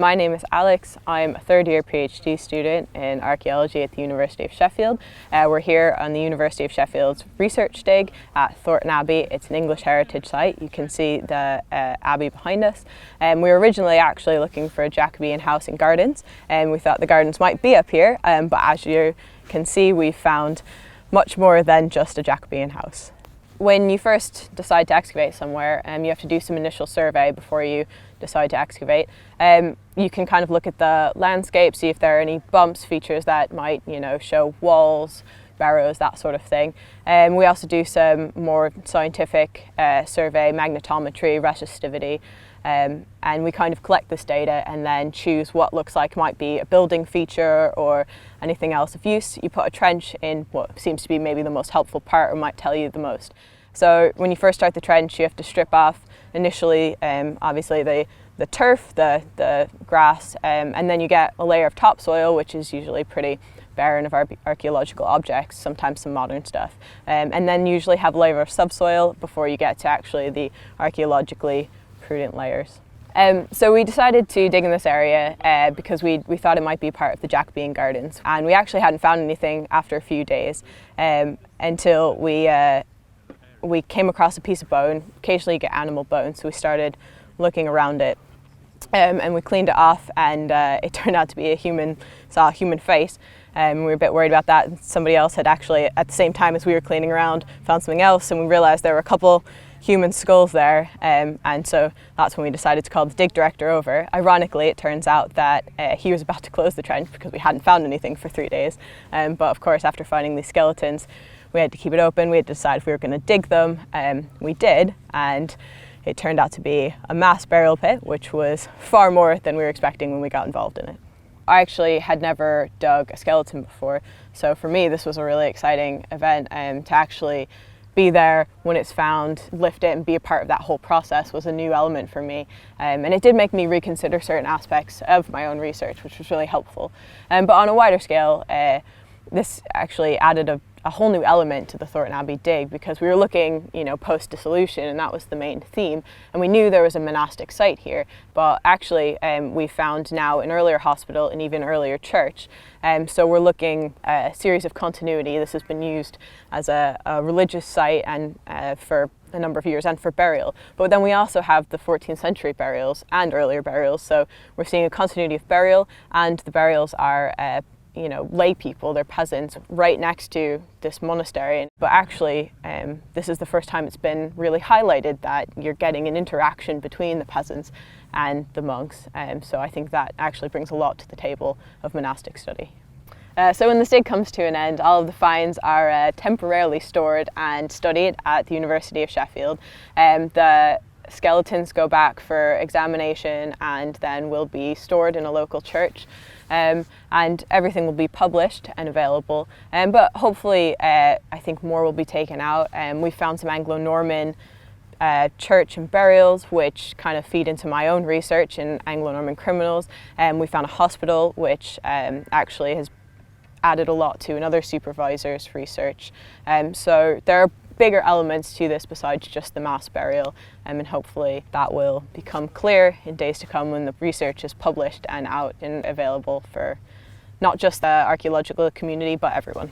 My name is Alex. I'm a third-year PhD student in archaeology at the University of Sheffield. We're here on the University of Sheffield's research dig at Thornton Abbey. It's an English heritage site. You can see the abbey behind us. We were originally actually looking for a Jacobean house and gardens, and we thought the gardens might be up here, but as you can see, we found much more than just a Jacobean house. When you first decide to excavate somewhere, you have to do some initial survey before you decide to excavate. You can kind of look at the landscape, see if there are any bumps, features that might, show walls, barrows, that sort of thing. We also do some more scientific survey, magnetometry, resistivity, and we kind of collect this data and then choose what looks like might be a building feature or anything else of use. You put a trench in what seems to be maybe the most helpful part or might tell you the most. So when you first start the trench, you have to strip off initially, obviously the turf, the grass, and then you get a layer of topsoil, which is usually pretty barren of archaeological objects, sometimes some modern stuff, and then usually have a layer of subsoil before you get to actually the archaeologically prudent layers. So we decided to dig in this area because we thought it might be part of the Jacobean gardens, and we actually hadn't found anything after a few days until we came across a piece of bone. Occasionally you get animal bones, so we started looking around it, and we cleaned it off, and it turned out to be a human face. We were a bit worried about that, and somebody else had actually, at the same time as we were cleaning around, found something else, and we realized there were a couple human skulls there, and so that's when we decided to call the dig director over. Ironically, it turns out that he was about to close the trench because we hadn't found anything for 3 days, but of course after finding these skeletons we had to keep it open. We had to decide if we were going to dig them. We did, and it turned out to be a mass burial pit, which was far more than we were expecting when we got involved in it. I actually had never dug a skeleton before, so for me this was a really exciting event, to actually be there when it's found, lift it and be a part of that whole process was a new element for me, and it did make me reconsider certain aspects of my own research, which was really helpful. But on a wider scale, this actually added a whole new element to the Thornton Abbey dig, because we were looking, post-dissolution, and that was the main theme, and we knew there was a monastic site here, but actually we found now an earlier hospital and even earlier church, so we're looking at a series of continuity. This has been used as a religious site and for a number of years, and for burial, but then we also have the 14th century burials and earlier burials, so we're seeing a continuity of burial, and the burials are lay people, they're peasants, right next to this monastery. But actually, this is the first time it's been really highlighted that you're getting an interaction between the peasants and the monks. So I think that actually brings a lot to the table of monastic study. So when this dig comes to an end, all of the finds are temporarily stored and studied at the University of Sheffield. The skeletons go back for examination and then will be stored in a local church, and everything will be published and available, but hopefully I think more will be taken out. We found some Anglo-Norman church and burials which kind of feed into my own research in Anglo-Norman criminals, and we found a hospital which actually has added a lot to another supervisor's research, so there are bigger elements to this besides just the mass burial, and hopefully that will become clear in days to come when the research is published and out and available for not just the archaeological community but everyone.